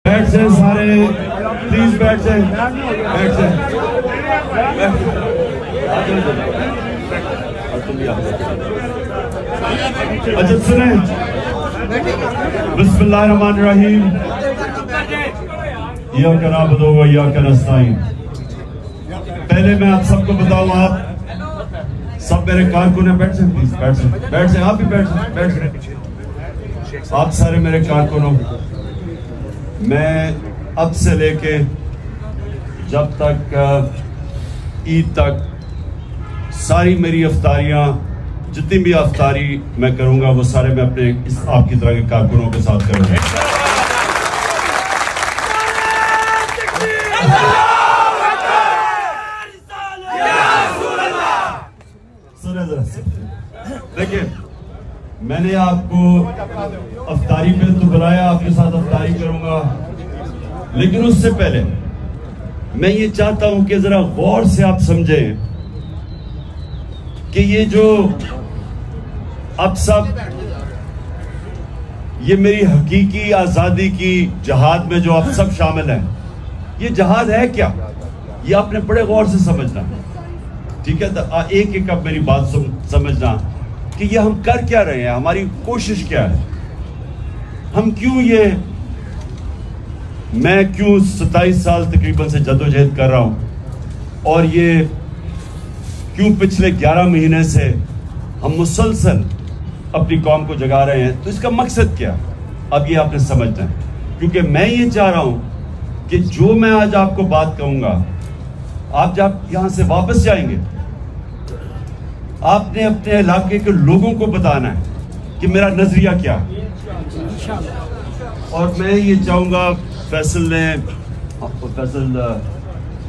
बैठ से सारे प्लीज बैठ से अच्छा सुने बिस्मिल्लाहिर्रहमानिर्रहीम इय्याका नअबुदु व इय्याका नस्तईन। पहले मैं आप सबको बताऊं, आप सब मेरे कारकुन हैं, बैठ से प्लीज बैठ से आप भी बैठ से आप सारे मेरे कारकुन हो। मैं अब से लेके जब तक ईद तक सारी मेरी अफ्तारियां, जितनी भी अफ्तारी मैं करूंगा वो सारे मैं अपने आपकी तरह के कारकुनों के साथ करूंगा। देखिए, मैंने आपको अफ्तारी पे तो बुलाया, आपके साथ अफ्तारी करूंगा, लेकिन उससे पहले मैं ये चाहता हूं कि जरा गौर से आप समझें कि ये जो अब सब ये मेरी हकीकी आजादी की जहाद में जो आप सब शामिल हैं, ये जहाद है क्या, ये आपने बड़े गौर से समझना, ठीक है? तो एक एक अब मेरी बात समझना कि ये हम कर क्या रहे हैं, हमारी कोशिश क्या है, हम क्यों मैं क्यों 27 साल तकरीबन से जद्दोजहद कर रहा हूं, और ये क्यों पिछले 11 महीने से हम मुसलसल अपनी कौम को जगा रहे हैं। तो इसका मकसद क्या, अब ये आपने समझना है, क्योंकि मैं ये चाह रहा हूं कि जो मैं आज आपको बात कहूंगा, आप जब यहां से वापस जाएंगे, आपने अपने इलाके के लोगों को बताना है कि मेरा नजरिया क्या है। और मैं ये चाहूंगा फैसल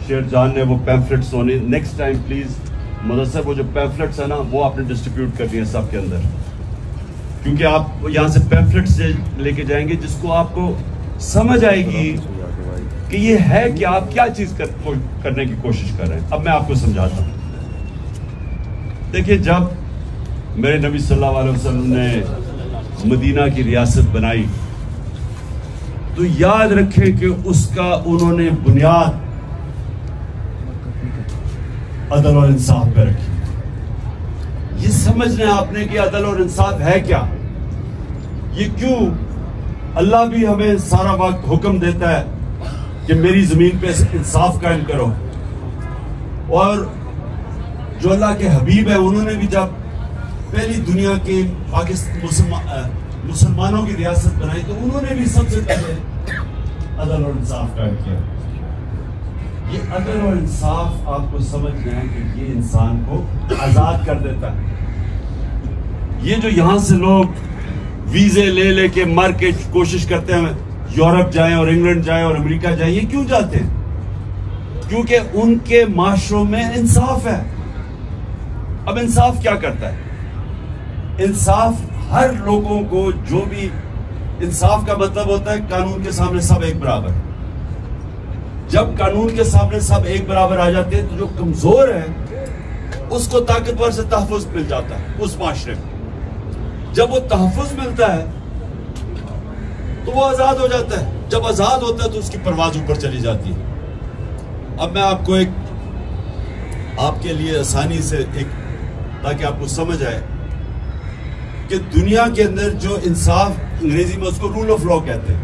शेर जान ने वो पैम्फलेट्स होने, नेक्स्ट टाइम प्लीज मुदस्सर वो जो पैम्फलेट्स है ना, वो आपने डिस्ट्रीब्यूट करनी है सबके अंदर, क्योंकि आप यहाँ से पैम्फलेट्स लेके जाएंगे जिसको आपको समझ आएगी कि ये है कि आप क्या चीज करने की कोशिश कर रहे हैं। अब मैं आपको समझाता हूँ। देखिए, जब मेरे नबी सल्लल्लाहु अलैहि वसल्लम ने मदीना की रियासत बनाई, तो याद रखें कि उसका उन्होंने बुनियाद अदल और इंसाफ पे रखी। ये समझना है आपने कि अदल और इंसाफ है क्या, ये क्यों अल्लाह भी हमें सारा वक्त हुक्म देता है कि मेरी जमीन पे इंसाफ कायम करो, और जो अल्लाह के हबीब है उन्होंने भी जब पहली दुनिया के मुसलमानों की रियासत बनाई तो उन्होंने भी सबसे पहले अदल और इंसाफ कायम किया। ये अदल और इंसाफ आपको समझना है कि ये इंसान को आजाद कर देता है। ये जो यहां से लोग वीजे ले लेके मर के कोशिश करते हैं यूरोप जाएं और इंग्लैंड जाएं और अमेरिका जाएं, ये क्यों जाते हैं? क्योंकि उनके माशरों में इंसाफ है। अब इंसाफ क्या करता है? इंसाफ हर लोगों को, जो भी इंसाफ का मतलब होता है कानून के सामने सब एक बराबर। जब कानून के सामने सब एक बराबर आ जाते हैं तो जो कमजोर है उसको ताकतवर से तहफ़्फ़ुज़ मिल जाता है उस माशरे में। जब वो तहफ़्फ़ुज़ मिलता है तो वो आजाद हो जाता है। जब आजाद होता है तो उसकी परवाज ऊपर चली जाती है। अब मैं आपको आपके लिए आसानी से ताकि आपको समझ आए कि दुनिया के अंदर जो इंसाफ, अंग्रेजी में उसको रूल ऑफ लॉ कहते हैं,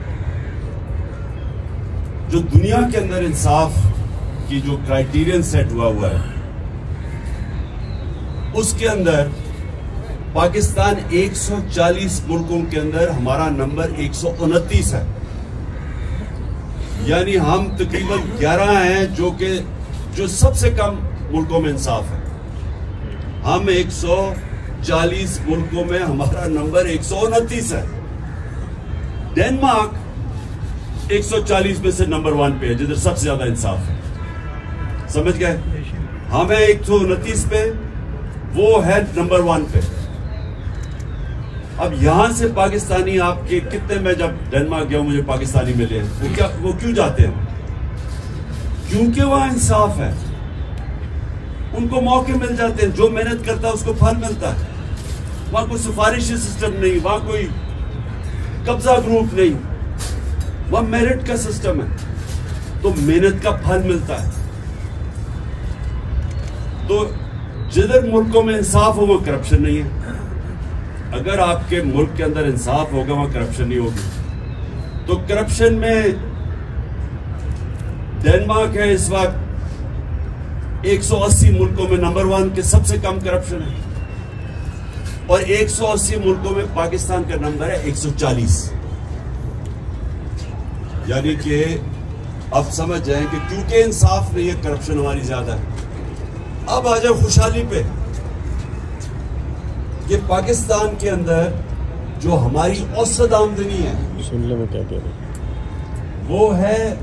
जो दुनिया के अंदर इंसाफ की जो क्राइटेरियन सेट हुआ है, उसके अंदर पाकिस्तान 140 मुल्कों के अंदर हमारा नंबर 129 है। यानी हम तकरीबन 11 हैं जो सबसे कम मुल्कों में इंसाफ है। हम 140 मुल्कों में हमारा नंबर 129 है। डेनमार्क 140 में से नंबर 1 पे है, जिधर सबसे ज्यादा इंसाफ है। समझ गए? हम है 129 पे, वो है नंबर 1 पे। अब यहां से पाकिस्तानी आपके कितने, में जब डेनमार्क गया मुझे पाकिस्तानी मिले, वो क्यों जाते हैं? क्योंकि वहां इंसाफ है, उनको मौके मिल जाते हैं, जो मेहनत करता है उसको फल मिलता है। वहां कोई सिफारिशी सिस्टम नहीं, वहां कोई कब्जा ग्रुप नहीं, वह मेरिट का सिस्टम है, तो मेहनत का फल मिलता है। तो जिधर मुल्कों में इंसाफ हो वो करप्शन नहीं है। अगर आपके मुल्क के अंदर इंसाफ होगा वहां करप्शन नहीं होगी। तो करप्शन में डेनमार्क है इस वक्त 180 मुल्कों में नंबर 1 के सबसे कम करप्शन है, और 180 मुल्कों में पाकिस्तान का नंबर है 140। यानी कि अब समझ जाएं कि क्योंकि इंसाफ नहीं है, करप्शन हमारी ज्यादा है। अब आ जाओ खुशहाली पे कि पाकिस्तान के अंदर जो हमारी औसत आमदनी है, सुन लो मैं क्या कह रहा हूं, वो है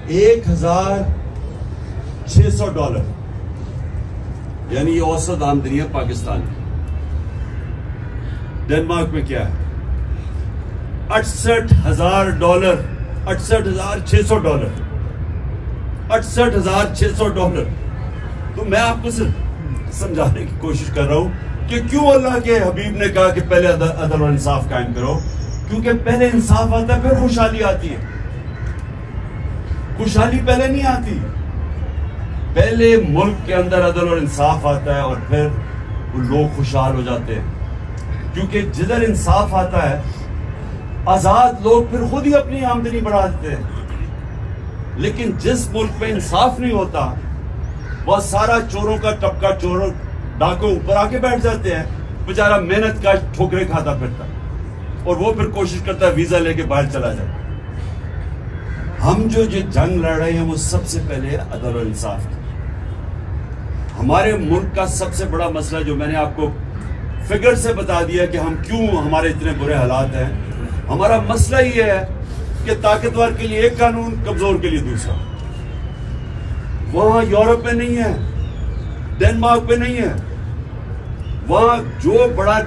$1,600। यानी ये औसत आमदनी है पाकिस्तान की। डेनमार्क में क्या है? $68,000, $68,600, $68,600। तो मैं आपको सिर्फ समझाने की कोशिश कर रहा हूं कि क्यों अल्लाह के हबीब ने कहा कि पहले अदल और इंसाफ कायम करो, क्योंकि पहले इंसाफ आता है फिर खुशहाली आती है। खुशहाली पहले नहीं आती, पहले मुल्क के अंदर अदल और इंसाफ आता है और फिर वो लोग खुशहाल हो जाते हैं। क्योंकि जिधर इंसाफ आता है आजाद लोग फिर खुद ही अपनी आमदनी बढ़ा देते हैं। लेकिन जिस मुल्क में इंसाफ नहीं होता वह सारा चोरों का टपका, चोरों डाकों ऊपर आके बैठ जाते हैं, बेचारा मेहनत का ठोकरे खाता फिरता और वो फिर कोशिश करता है वीजा लेके बाहर चला जाए। हम जो जंग लड़ रहे हैं वो सबसे पहले है अदल और इंसाफ की। हमारे मुल्क का सबसे बड़ा मसला जो मैंने आपको फिगर से बता दिया कि हम क्यों हमारे इतने बुरे हालात हैं, हमारा मसला ये है कि ताकतवर के लिए एक कानून, कमजोर के लिए दूसरा। वहां यूरोप में नहीं है, डेनमार्क में नहीं है। वहां जो बड़ा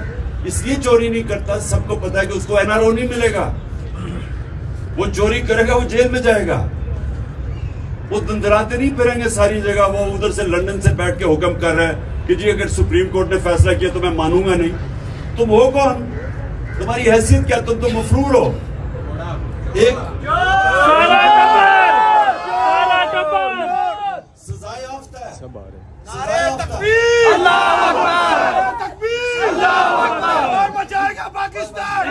इसलिए चोरी नहीं करता, सबको पता है कि उसको एनआरओ नहीं मिलेगा। वो चोरी करेगा वो जेल में जाएगा। वो दंदराते नहीं फिरेंगे सारी जगह। वो उधर से लंदन से बैठ के हुक्म कर रहा है कि जी अगर सुप्रीम कोर्ट ने फैसला किया तो मैं मानूंगा नहीं। तुम हो कौन? तुम्हारी हैसियत क्या? तुम तो मफरूर हो। एक सजाए याफ्ता है, सब आ रहे हैं। बचाएगा पाकिस्तान,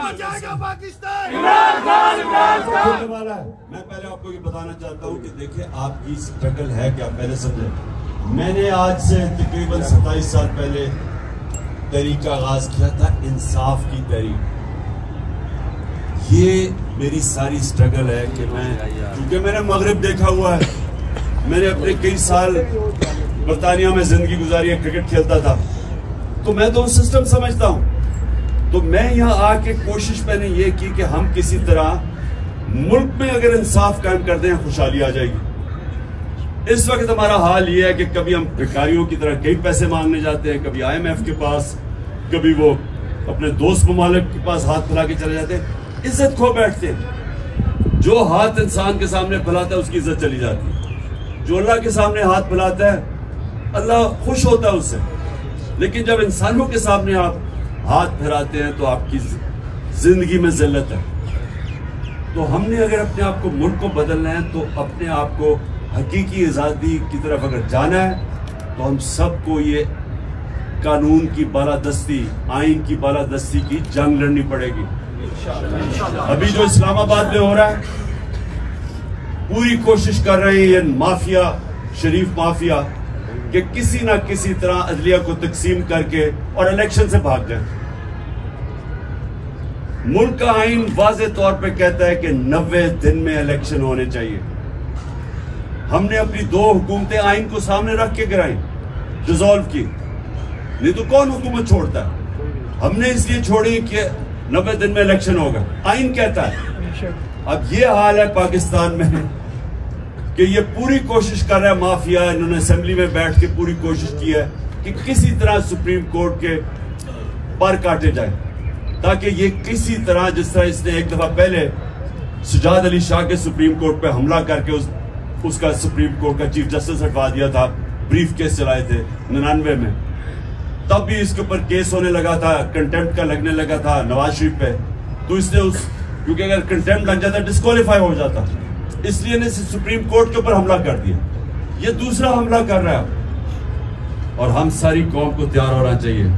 बचाएगा पाकिस्तान। वाला है। मैं पहले आपको ये बताना चाहता हूँ कि देखिए आपकी स्ट्रगल है क्या, पहले समझे। मैंने आज से तकरीबन 27 साल पहले तहरीक का आगाज किया था, इंसाफ की तहरीक। ये मेरी सारी स्ट्रगल है कि मैं, क्योंकि मैंने मगरिब देखा हुआ है, मैंने अपने कई साल बरतानिया में जिंदगी गुजारी है, क्रिकेट खेलता था, तो मैं तो सिस्टम समझता हूं। तो मैं यहां आके कोशिश मैंने ये की कि हम किसी तरह मुल्क में अगर इंसाफ कायम कर दें खुशहाली आ जाएगी। इस वक्त हमारा हाल ये है कि कभी हम भिखारियों की तरह कई पैसे मांगने जाते हैं, कभी IMF के पास, कभी वो अपने दोस्त ममालिक के पास हाथ फैला के चले जाते हैं, इज्जत खो बैठते हैं। जो हाथ इंसान के सामने फैलाता है उसकी इज्जत चली जाती है। जो अल्लाह के सामने हाथ फैलाता है अल्लाह खुश होता है उससे। लेकिन जब इंसानों के सामने आप हाथ फैलाते हैं तो आपकी जिंदगी में जिल्लत है। तो हमने अगर अपने आप को, मुल्क को बदलना है तो अपने आप को हकीकी आज़ादी की तरफ अगर जाना है तो हम सबको ये कानून की बालादस्ती, आइन की बालादस्ती की जंग लड़नी पड़ेगी। अभी जो इस्लामाबाद में हो रहा है, पूरी कोशिश कर रहे हैं ये माफिया, शरीफ माफिया, कि किसी ना किसी तरह अदलिया को तकसीम करके और इलेक्शन से भाग जाए। मुल्क का आइन वाज़े तौर पे कहता है कि 90 दिन में इलेक्शन होने चाहिए। हमने अपनी 2 हुकूमतें आइन को सामने रख के गिराई, डिसॉल्व की, नहीं तो कौन हुकूमत छोड़ता है? हमने इसलिए छोड़ी कि 90 दिन में इलेक्शन होगा, आइन कहता है। अब ये हाल है पाकिस्तान में कि ये पूरी कोशिश कर रहा है माफिया, इन्होंने असेंबली में बैठ के पूरी कोशिश की है कि किसी तरह सुप्रीम कोर्ट के पर काटे जाए, ताकि ये किसी तरह, जिस तरह इसने एक दफा पहले सुजाद अली शाह के सुप्रीम कोर्ट पे हमला करके उसका सुप्रीम कोर्ट का चीफ जस्टिस हटवा दिया था, ब्रीफ केस चलाए थे 99 में, तब भी इसके ऊपर केस होने लगा था, कंटेम्प्ट का लगने लगा था नवाज शरीफ पे। तो तो इसने क्योंकि अगर कंटेम्प्ट लग जाता डिस्क्वालीफाई हो जाता, इसलिए ने सुप्रीम कोर्ट के ऊपर हमला कर दिया। ये दूसरा हमला कर रहा है और हम सारी कौम को तैयार होना चाहिए। मेरी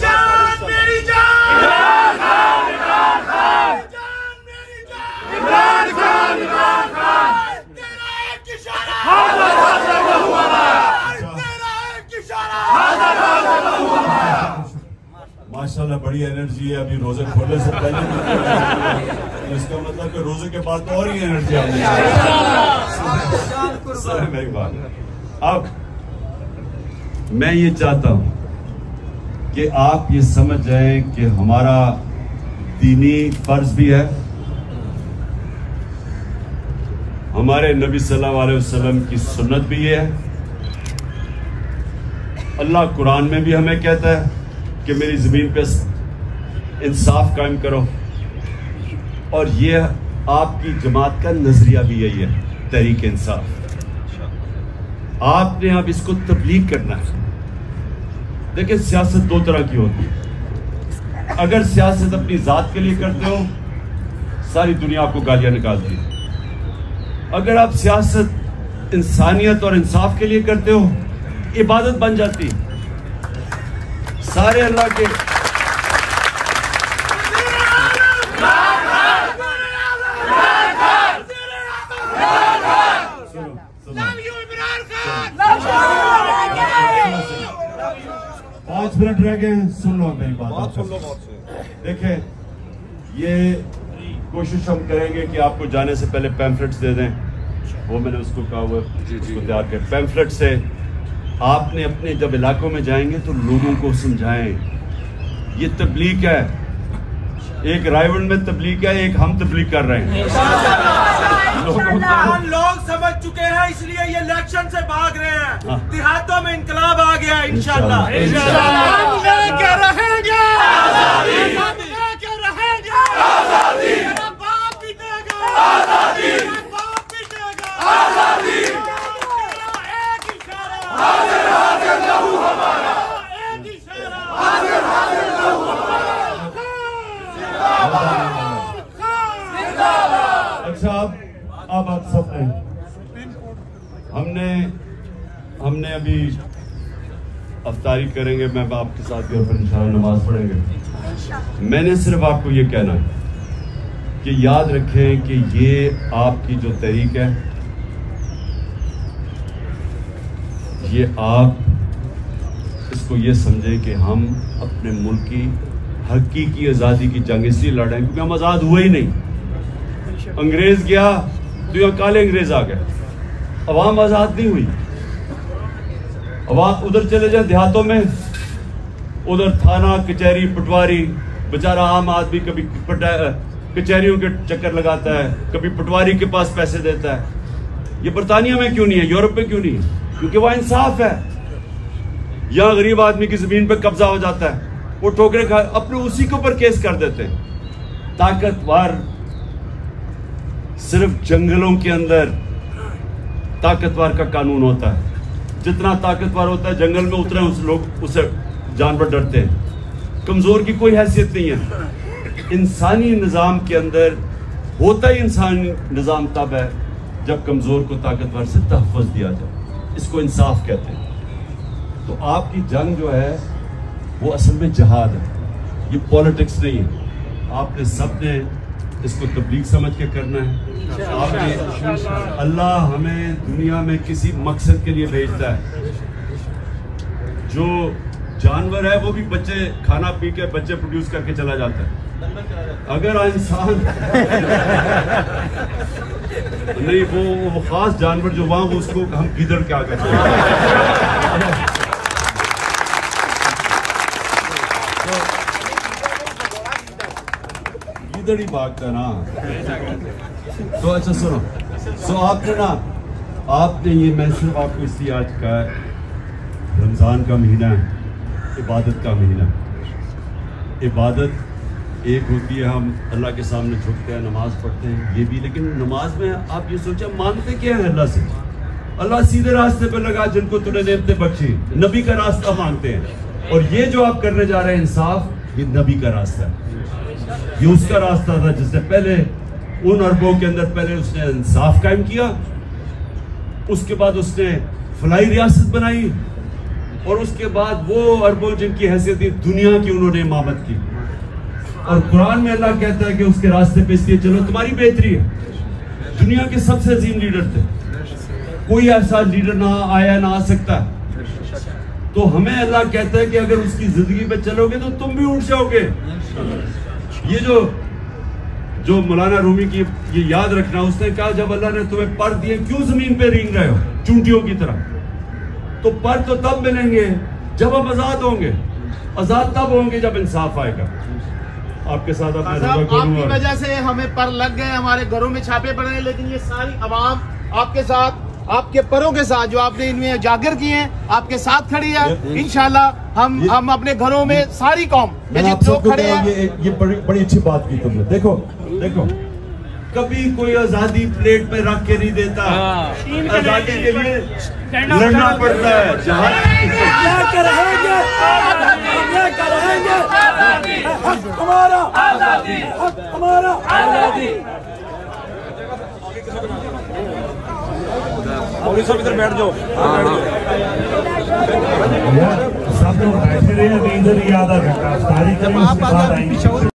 जान मेरी जान इमरान खान इमरान खान जान मेरी जान इमरान खान इमरान खान तेरा एक इशारा हाजिर हाजिर हुआ तेरा एक इशारा हाजिर हाजिर हुआ। माशाल्लाह बड़ी एनर्जी है, अभी रोजे खोलने से पहले इसका मतलब कि रोजे के बाद तो और ही एनर्जी आनी है। मेरी बात, अब मैं ये चाहता हूं कि आप ये समझ जाएं कि हमारा दीनी फर्ज भी है, हमारे नबी सल्लल्लाहु अलैहि वसल्लम की सुन्नत भी है। अल्लाह कुरान में भी हमें कहता है कि मेरी जमीन पे इंसाफ कायम करो, और ये आपकी जमात का नजरिया भी यही है, तहरीक इंसाफ। आपने अब इसको तब्लीग करना है। देखिए सियासत दो तरह की होती है। अगर सियासत अपनी जात के लिए करते हो, सारी दुनिया आपको गालियां निकालती है। अगर आप सियासत इंसानियत और इंसाफ के लिए करते हो, इबादत बन जाती है। सारे अल्लाह के पांच मिनट रह गए हैं, सुन लो मेरी बात, सुन लो। देखें, ये कोशिश हम करेंगे कि आपको जाने से पहले पैम्फलेट्स दे दें। वो मैंने उसको कहा हुआ उसको तैयार कर। पैम्फलेट से आपने अपने जब इलाकों में जाएंगे तो लोगों को समझाएं। ये तबलीग है, एक रायवंड में तबलीग है, एक हम तबलीग कर रहे हैं। हम लोग समझ चुके हैं, इसलिए ये इलेक्शन से भाग रहे हैं। देहातों में इंकलाब आ गया इंशाल्लाह। हम लेके रहेंगे आजादी, हम लेके रहेंगे आजादी। मेरा बाप पिटेगा आजादी, मेरा बाप पिटेगा आजादी। एक इशारा हाजिर हाजिर लहू हमारा, एक इशारा हाजिर हाजिर लहू हमारा। अच्छा, अब आप सब हमने अभी अफ्तारी करेंगे, मैं आपके साथ घर पर इंशाअल्लाह नमाज पढ़ेंगे। मैंने सिर्फ आपको ये कहना है कि याद रखें कि ये आपकी जो तहरीक है, ये आप इसको ये समझें कि हम अपने मुल्क की हकीकी आज़ादी की जंग इसलिए लड़ रहे हैं क्योंकि हम आज़ाद हुए ही नहीं। अंग्रेज गया तो यहाँ काले अंग्रेज आ गए, अवाम आज़ाद नहीं हुई। अवाम उधर चले जाए देहातों में, उधर थाना कचहरी पटवारी, बेचारा आम आदमी कभी कचहरियों के चक्कर लगाता है, कभी पटवारी के पास पैसे देता है। ये बरतानिया में क्यों नहीं है, यूरोप में क्यों नहीं है? क्योंकि वह इंसाफ है। यहाँ गरीब आदमी की जमीन पर कब्जा हो जाता है, वो ठोकरे खा अपने उसी के ऊपर केस कर देते हैं। ताकतवर सिर्फ जंगलों के अंदर ताकतवर का कानून होता है। जितना ताकतवर होता है जंगल में उतरे लोग उससे जानवर डरते हैं। कमजोर की कोई हैसियत नहीं है। इंसानी निज़ाम के अंदर होता ही इंसानी निज़ाम तब है जब कमजोर को ताकतवर से तहफ़्फ़ुज़ दिया जाए। इसको इंसाफ कहते हैं। तो आपकी जंग जो है वो असल में जिहाद है, ये पॉलिटिक्स नहीं है। आपने सबने इसको तबलीग समझ के करना है। आपने अल्लाह हमें दुनिया में किसी मकसद के लिए भेजता है। जो जानवर है वो भी बच्चे खाना पी के बच्चे प्रोड्यूस करके चला जाता है। अगर इंसान नहीं, वो खास जानवर जो वहां उसको हम गिदड़ क्या कहते ही भागता ना। तो अच्छा सुनो, आपने ये मैं सिर्फ आपको इसलिए आज का रमज़ान का महीना है, इबादत का महीना। इबादत एक होती है, हम अल्लाह के सामने झुकते हैं, नमाज पढ़ते हैं, ये भी। लेकिन नमाज में आप ये सोचा मांगते क्या है अल्लाह से? अल्लाह सीधे रास्ते पर लगा जिनको तूने नेमतें बख्शी, नबी का रास्ता मांगते हैं। और ये जो आप करने जा रहे हैं इंसाफ, ये नबी का रास्ता है, ये उसका रास्ता था जिसने पहले उन अरबों के अंदर पहले उसने इंसाफ कायम किया, उसके बाद उसने फलाई रियासत बनाई, और उसके बाद वो अरबों जिनकी हैसियत थी दुनिया की उन्होंने इमामत की। और कुरान में अल्लाह कहता है कि उसके रास्ते पे इसलिए चलो तुम्हारी बेहतरी है। दुनिया के सबसे अजीम लीडर थे, कोई ऐसा लीडर ना आया ना आ सकता। तो हमें अल्लाह कहता है कि अगर उसकी जिंदगी पे चलोगे तो तुम भी उठ जाओगे। ये जो मौलाना रूमी की ये याद रखना, उसने कहा जब अल्लाह ने तुम्हें पर दिए क्यों जमीन पे रेंग रहे हो चूंटियों की तरह? तो पर तो तब मिलेंगे जब हम आजाद होंगे। आजाद तब होंगे जब इंसाफ आएगा। आपके साथ आपकी वजह से हमें पर लग गए, हमारे घरों में छापे पड़ रहे हैं, लेकिन ये सारी आवाम आपके साथ, आपके परों के साथ जो आपने इनमें उजागर किए हैं, आपके साथ खड़ी है। इंशाल्लाह हम अपने घरों में सारी कौम लोग खड़े हैं। ये बड़ी अच्छी बात की तुमने। देखो कभी कोई आजादी प्लेट पे रख के नहीं देता, आजादी के लिए लड़ना पड़ता है। जहाँ हमारा आजादी, हमारा आजादी। इधर बैठ जाओ, सब लोग बैठे रहे, इधर ही आधा घंटा तारीख